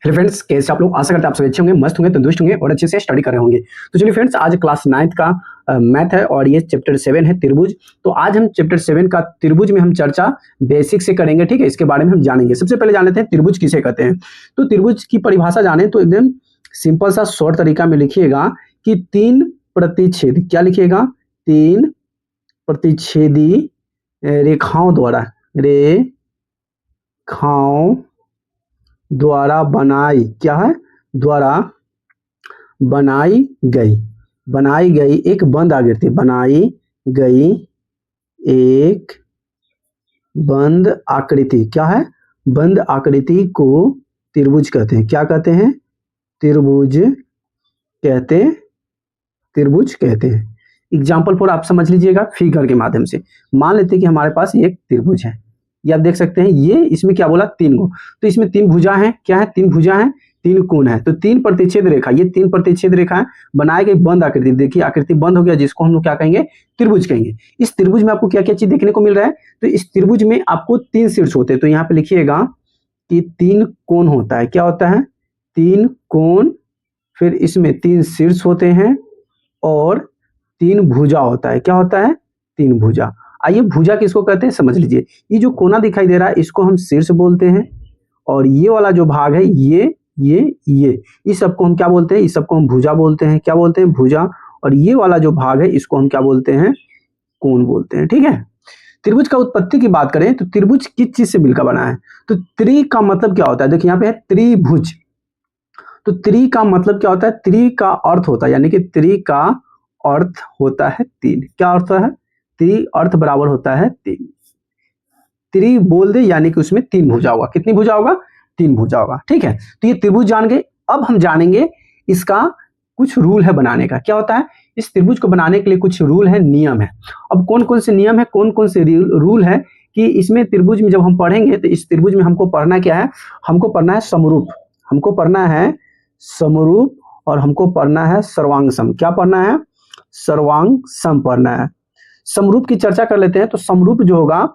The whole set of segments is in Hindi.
हेलो फ्रेंड्स, कैसे आप लोग? आशा करते हैं आप सब अच्छे होंगे, मस्त होंगे, तंदुरुस्त होंगे और अच्छे से स्टडी कर रहे होंगे। तो चलिए फ्रेंड्स, आज क्लास 9th का मैथ है और ये चैप्टर 7 है त्रिभुज। तो आज हम चैप्टर 7 का त्रिभुज में हम चर्चा बेसिक से करेंगे, ठीक है। इसके बारे में हम जानेंगे। सबसे पहले जान लेते हैं त्रिभुज किसे कहते हैं। तो त्रिभुज की परिभाषा जाने तो एकदम सिंपल सा शॉर्ट तरीका में लिखिएगा कि तीन प्रतिच्छेद, क्या लिखिएगा? तीन प्रतिच्छेदी रेखाओं द्वारा बनाई, क्या है? द्वारा बनाई गई एक बंद आकृति, बनाई गई एक बंद आकृति, क्या है? बंद आकृति को त्रिभुज कहते हैं। क्या कहते हैं? त्रिभुज कहते हैं। एग्जाम्पल फॉर आप समझ लीजिएगा फिगर के माध्यम से। मान लेते हैं कि हमारे पास एक त्रिभुज है, ये आप देख सकते हैं। ये इसमें क्या बोला? तीन गो। तो इसमें तीन भुजा हैं, क्या है? तीन भुजा हैं, तीन कोण है। तो तीन प्रतिच्छेद रेखा, ये तीन प्रतिच्छेद रेखा है, बनाई गई बंद आकृति। देखिए आकृति बंद हो गया, जिसको हम लोग क्या कहेंगे? त्रिभुज कहेंगे। इस त्रिभुज में आपको क्या क्या चीज देखने को मिल रहा है? तो इस त्रिभुज में आपको तीन शीर्ष होते हैं। तो यहाँ पे लिखिएगा कि तीन कोण होता है। क्या होता है? तीन कोण। फिर इसमें तीन शीर्ष होते हैं और तीन भुजा होता है। क्या होता है? तीन भुजा। आइए भुजा किसको कहते हैं समझ लीजिए। ये जो कोना दिखाई दे रहा है इसको हम शीर्ष बोलते हैं, और ये वाला जो भाग है ये इस सबको हम क्या बोलते हैं? इस सबको हम भुजा बोलते हैं। क्या बोलते हैं? भुजा। और ये वाला जो भाग है इसको हम क्या बोलते हैं? कोण बोलते हैं, ठीक है। त्रिभुज का उत्पत्ति की बात करें तो त्रिभुज किस चीज से मिलकर बना है? तो त्रि का मतलब क्या होता है? देखिए यहाँ पे है त्रिभुज। तो त्रि का मतलब क्या होता है? त्रि का अर्थ होता है, यानी कि त्रि का अर्थ होता है तीन। क्या अर्थ है? त्रि अर्थ बराबर होता है तीन। त्रि बोल दे यानी कि उसमें तीन भुजा होगा। कितनी भुजा होगा? तीन भुजा होगा, ठीक है। तो ये त्रिभुज जान गए। अब हम जानेंगे इसका कुछ रूल है बनाने का। क्या होता है? इस त्रिभुज को बनाने के लिए कुछ रूल है, नियम है। अब कौन कौन से नियम है, कौन कौन से रूल है कि इसमें त्रिभुज में जब हम पढ़ेंगे तो इस त्रिभुज में हमको पढ़ना क्या है? हमको पढ़ना है समरूप, हमको पढ़ना है समरूप, और हमको पढ़ना है सर्वांग सम। क्या पढ़ना है? सर्वांग सम पढ़ना है। समरूप की चर्चा कर लेते हैं। तो समरूप जो होगा,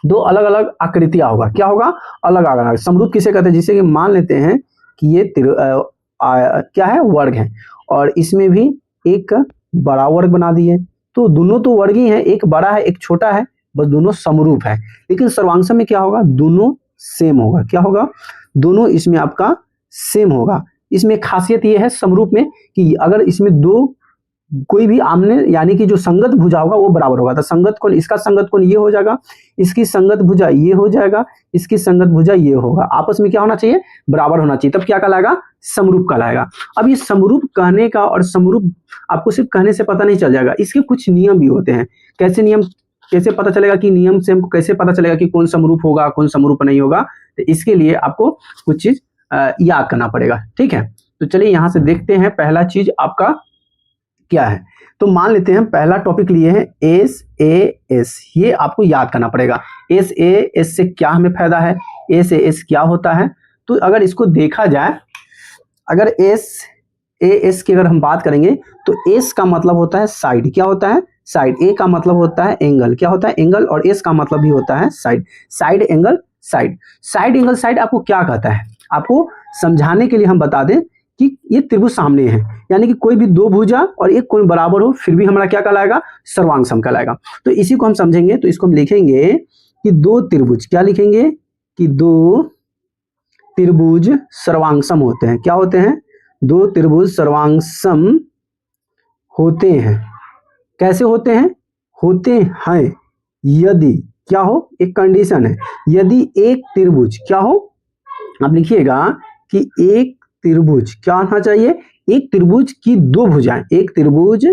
दो अलग अलग आकृतियां होगा। क्या होगा? अलग अलग। समरूप किसे कहते हैं? जिसे कि मान लेते हैं कि ये क्या है? वर्ग है, और इसमें भी एक बड़ा वर्ग बना दिए। तो दोनों तो वर्ग ही हैं, एक बड़ा है एक छोटा है, बस दोनों समरूप है। लेकिन सर्वांग में क्या होगा? दोनों सेम होगा। क्या होगा? दोनों इसमें आपका सेम होगा। इसमें खासियत ये है समरूप में कि अगर इसमें दो कोई भी आमने यानी कि जो संगत भुजा होगा वो बराबर होगा। तो संगत कोण, इसका संगत कोण ये हो जाएगा, इसकी संगत भुजा ये हो जाएगा, इसकी संगत भुजा ये होगा। आपस में क्या होना चाहिए? बराबर होना चाहिए। तब क्या कहलाएगा? समरूप कहलाएगा। अब ये समरूप कहने का और समरूप आपको सिर्फ कहने से पता नहीं चल जाएगा, इसके कुछ नियम भी होते हैं। कैसे नियम? कैसे पता चलेगा कि नियम से हमको कैसे पता चलेगा कि कौन समरूप होगा कौन समरूप नहीं होगा? तो इसके लिए आपको कुछ चीज याद करना पड़ेगा, ठीक है। तो चलिए यहां से देखते हैं पहला चीज आपका क्या है। तो मान लेते हैं पहला टॉपिक लिए हैं एस ए एस। ये आपको याद करना पड़ेगा। एस ए एस से क्या हमें फायदा है? एस ए एस क्या होता है? तो अगर इसको देखा जाए, अगर एस ए एस की अगर हम बात करेंगे तो एस का मतलब होता है साइड। क्या होता है? साइड। ए का मतलब होता है एंगल। क्या होता है? एंगल। और एस का मतलब भी होता है side. Side angle side. Side angle side आपको क्या कहता है? आपको समझाने के लिए हम बता दें कि ये त्रिभुज सामने है, यानी कि कोई भी दो भुजा और एक कोण बराबर हो फिर भी हमारा क्या कहलाएगा? सर्वांग सम कहलाएगा। तो इसी को हम समझेंगे। तो इसको हम लिखेंगे कि दो त्रिभुज, क्या लिखेंगे? कि दो त्रिभुज सर्वांग सम होते हैं। क्या होते हैं? दो त्रिभुज सर्वांग सम होते हैं। कैसे होते हैं? होते हैं यदि क्या हो? एक कंडीशन है, यदि एक त्रिभुज क्या हो? आप लिखिएगा कि एक त्रिभुज क्या होना चाहिए? एक त्रिभुज की दो भुजाएं, एक त्रिभुज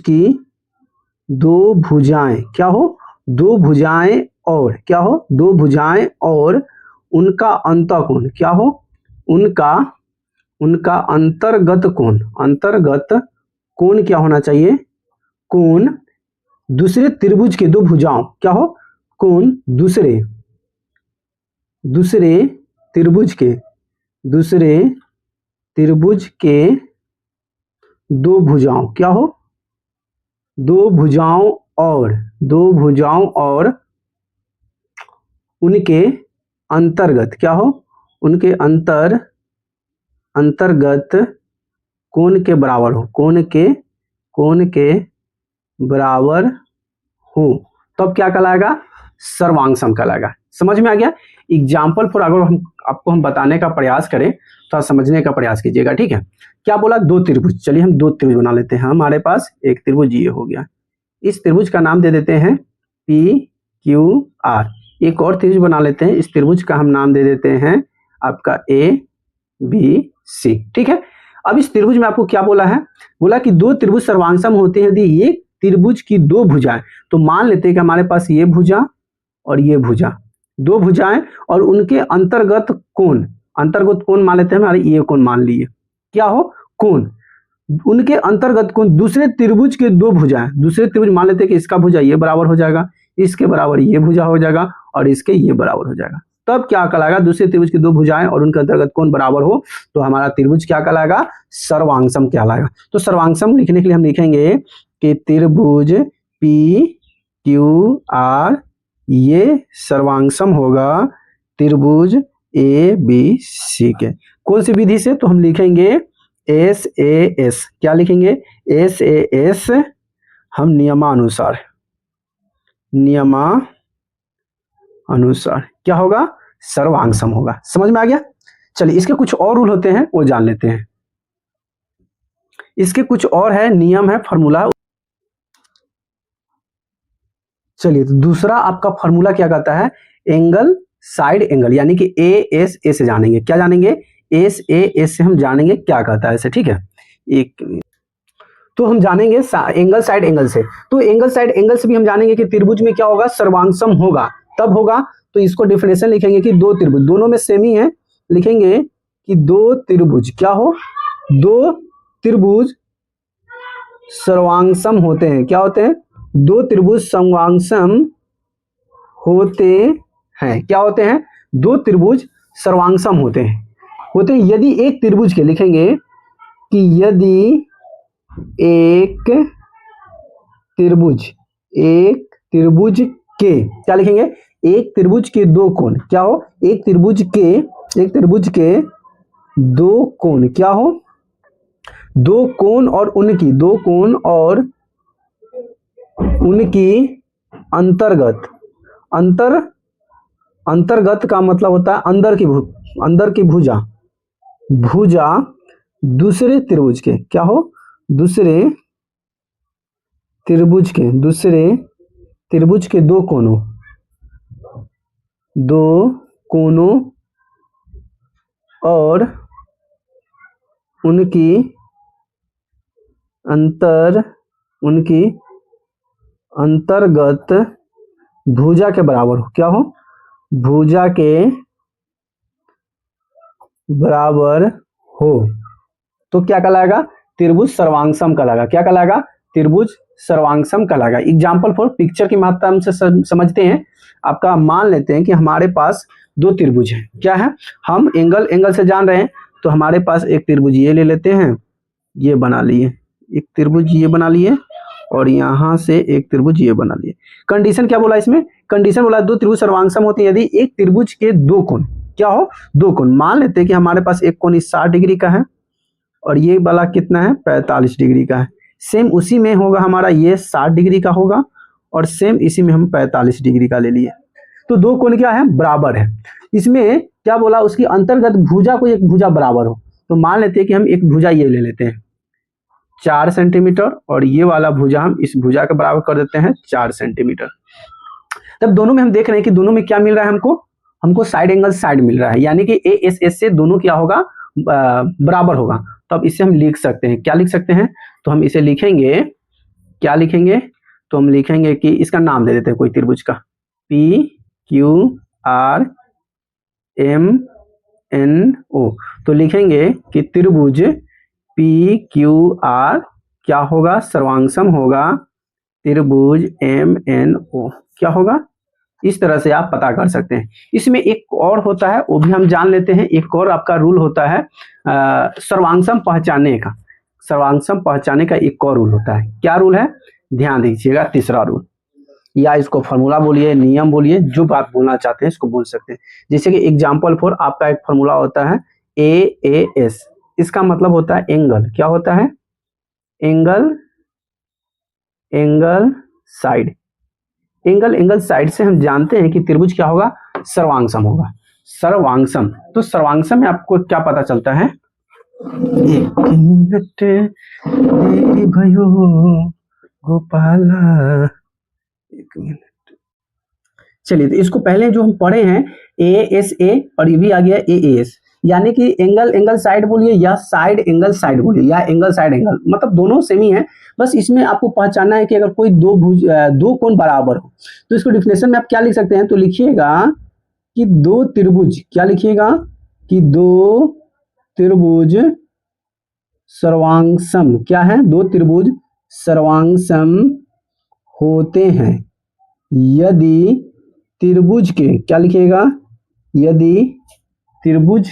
की दो भुजाएं क्या हो? दो भुजाएं और क्या हो? दो भुजाएं और उनका अंतःकोण क्या हो? उनका अंतर्गत कोण क्या होना चाहिए? कोण दूसरे त्रिभुज के दो भुजाओं क्या हो? कोण दूसरे त्रिभुज के दो भुजाओं क्या हो? दो भुजाओं और उनके अंतर्गत क्या हो? उनके अंतर्गत कोण के बराबर हो, कोण के बराबर हो, तब क्या कहलाएगा? सर्वांग सम कहलाएगा। समझ में आ गया? एग्जाम्पल फॉर अगर हम बताने का प्रयास करें तो समझने का प्रयास कीजिएगा, ठीक है। क्या बोला? दो त्रिभुज। चलिए हम दो त्रिभुज बना लेते हैं। हमारे पास एक त्रिभुज ये हो गया, इस त्रिभुज का नाम दे देते हैं PQR। एक और त्रिभुज बना लेते हैं, इस त्रिभुज का हम नाम दे देते हैं आपका ABC, ठीक है। अब इस त्रिभुज में आपको क्या बोला है? बोला कि दो त्रिभुज सर्वांग सम होते हैं यदि ये त्रिभुज की दो भुजाएं, तो मान लेते हैं कि हमारे पास ये भुजा और ये भुजा, दो भुजाएं और उनके अंतर्गत कोण मान लेते हैं हमारे ये कोण मान लिए, क्या हो? कोण। उनके अंतर्गत कोण दूसरे त्रिभुज के दो भुजाएं, दूसरे त्रिभुज मान लेते हैं कि इसका भुजा ये बराबर हो जाएगा, इसके बराबर ये भुजा हो जाएगा और इसके ये बराबर हो जाएगा, तब क्या कहलाएगा? दूसरे त्रिभुज की दो भुजाएं और उनके अंतर्गत कोण बराबर हो तो हमारा त्रिभुज क्या कहलाएगा? सर्वांग सम कहलाएगा। तो सर्वांग सम लिखने के लिए हम लिखेंगे कि त्रिभुज PQR ये सर्वांग सम होगा त्रिभुज ABC के। कौन सी विधि से? तो हम लिखेंगे SAS। क्या लिखेंगे? SAS हम नियमानुसार क्या होगा? सर्वांग सम होगा। समझ में आ गया? चलिए इसके कुछ और रूल होते हैं वो जान लेते हैं। इसके कुछ और है, नियम है, फॉर्मूला। चलिए तो दूसरा आपका फॉर्मूला क्या कहता है? एंगल साइड एंगल, यानी कि ASA से जानेंगे। क्या जानेंगे? SAS से हम जानेंगे क्या कहता है इसे, ठीक है। एक तो हम जानेंगे एंगल साइड एंगल से। तो एंगल साइड एंगल से भी हम जानेंगे कि त्रिभुज में क्या होगा? सर्वांग सम होगा। तब होगा तो इसको डिफिनेशन लिखेंगे कि दो त्रिभुज, दोनों में सेम ही है, लिखेंगे कि दो त्रिभुज क्या हो? दो त्रिभुज सर्वांग सम होते हैं। क्या होते हैं? दो त्रिभुज सर्वांग सम होते हैं। क्या होते हैं? दो त्रिभुज सर्वांग सम होते हैं यदि एक त्रिभुज के, लिखेंगे कि यदि एक त्रिभुज के, क्या लिखेंगे? एक त्रिभुज के दो कोण क्या हो? एक त्रिभुज के दो कोण क्या हो? दो कोण और उनकी अंतर्गत का मतलब होता है अंदर की भुजा दूसरे त्रिभुज के, क्या हो? दूसरे त्रिभुज के दो कोणों और उनकी अंतर्गत भुजा के बराबर हो। क्या हो? भुजा के बराबर हो तो क्या कहलाएगा? त्रिभुज सर्वांग सम कहलाएगा। क्या कहलाएगा? त्रिभुज सर्वांग सम कहलाएगा। एग्जाम्पल फॉर पिक्चर की माध्यम से समझते हैं। आपका मान लेते हैं कि हमारे पास दो त्रिभुज हैं। क्या है? हम एंगल से जान रहे हैं तो हमारे पास एक त्रिभुज ये ले लेते हैं, ये बना लिए, एक त्रिभुज ये बना लिए और यहाँ से एक त्रिभुज ये बना लिए। कंडीशन क्या बोला इसमें? कंडीशन बोला दो त्रिभुज सर्वांग सम होते हैं यदि एक त्रिभुज के दो कोण क्या हो? दो कोण। मान लेते हैं कि हमारे पास एक कोण 60 डिग्री का है और ये वाला कितना है? 45 डिग्री का है। सेम उसी में होगा हमारा ये 60 डिग्री का होगा और सेम इसी में हम 45 डिग्री का ले लिए। तो दो कोण क्या है? बराबर है। इसमें क्या बोला? उसकी अंतर्गत भुजा को एक भुजा बराबर हो। तो मान लेते हैं कि हम एक भुजा ये ले लेते हैं 4 सेंटीमीटर और ये वाला भुजा हम इस भुजा के बराबर कर देते हैं 4 सेंटीमीटर। तब दोनों में हम देख रहे हैं कि दोनों में क्या मिल रहा है? हमको साइड एंगल साइड मिल रहा है, यानी कि ASS से दोनों क्या होगा? बराबर होगा। तो अब इसे हम लिख सकते हैं। क्या लिख सकते हैं? तो हम इसे लिखेंगे, क्या लिखेंगे? तो हम लिखेंगे कि इसका नाम दे देते हैं कोई त्रिभुज का, PQRMNO। तो लिखेंगे कि त्रिभुज PQR क्या होगा? सर्वांग सम होगा त्रिभुज MNO। क्या होगा? इस तरह से आप पता कर सकते हैं। इसमें एक और होता है, वो भी हम जान लेते हैं। एक और आपका रूल होता है सर्वांग सम पहचानने का। सर्वांग सम पहचानने का एक और रूल होता है। क्या रूल है? ध्यान दीजिएगा, तीसरा रूल। या इसको फॉर्मूला बोलिए, नियम बोलिए, जो आप बोलना चाहते हैं इसको बोल सकते हैं। जैसे कि एग्जाम्पल फॉर आपका एक फॉर्मूला होता है AAS, इसका मतलब होता है एंगल। क्या होता है? Angle side. एंगल साइड से हम जानते हैं कि त्रिभुज क्या होगा? सर्वांगसम होगा। सर्वांगसम, तो सर्वांगसम में आपको क्या पता चलता है? एक मिनट तेरी भयो गोपाला, एक मिनट। चलिए, तो इसको पहले जो हम पढ़े हैं ASA और ये भी आ गया AAS, यानी कि एंगल साइड बोलिए या साइड एंगल बोलिए या एंगल साइड एंगल, मतलब दोनों सेम ही है। बस इसमें आपको पहचानना है कि अगर कोई दो कोण बराबर हो तो इसको डिफिनेशन में आप क्या लिख सकते हैं? तो लिखिएगा कि दो त्रिभुज, क्या लिखिएगा? कि दो त्रिभुज सर्वांगसम। क्या है? दो त्रिभुज सर्वांगसम होते हैं यदि त्रिभुज के, क्या लिखिएगा? यदि त्रिभुज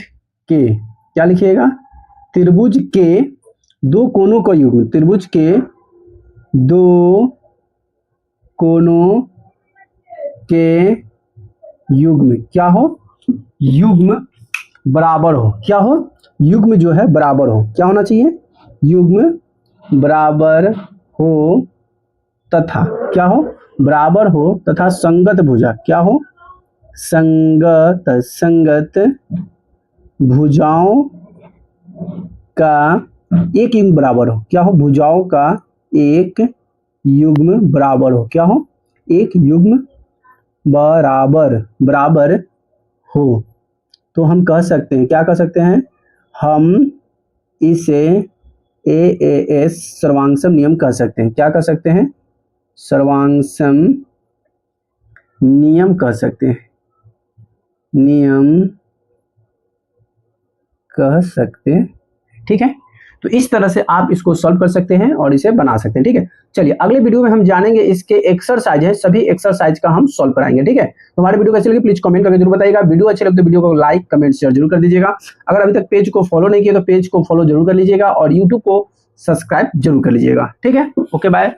के, क्या लिखिएगा? त्रिभुज के दो कोणों का युग्म, त्रिभुज के दो कोणों के युग्म क्या हो? युग्म बराबर हो। क्या हो? युग्म जो है बराबर हो। क्या होना चाहिए? युग्म बराबर हो तथा, क्या हो? बराबर हो तथा संगत भुजा। क्या हो? संगत भुजाओं का एक युग्म बराबर हो। क्या हो? भुजाओं का एक युग्म बराबर हो। क्या हो? एक युग्म बराबर हो। तो हम कह सकते हैं, क्या कह सकते हैं? हम इसे AAS सर्वांगसम नियम कह सकते हैं। क्या कह सकते हैं? सर्वांगसम नियम कह सकते हैं। नियम कह सकते हैं। ठीक है, तो इस तरह से आप इसको सॉल्व कर सकते हैं और इसे बना सकते हैं। ठीक है, चलिए अगले वीडियो में हम जानेंगे इसके एक्सरसाइज है, सभी एक्सरसाइज का हम सॉल्व कराएंगे। ठीक है, तो हमारे वीडियो कैसे लगी प्लीज कमेंट करके जरूर बताइएगा। वीडियो अच्छे लगे तो वीडियो को लाइक कमेंट शेयर जरूर कर दीजिएगा। अगर अभी तक पेज को फॉलो नहीं किया तो पेज को फॉलो जरूर कर लीजिएगा और यूट्यूब को सब्सक्राइब जरूर कर लीजिएगा। ठीक है, ओके बाय।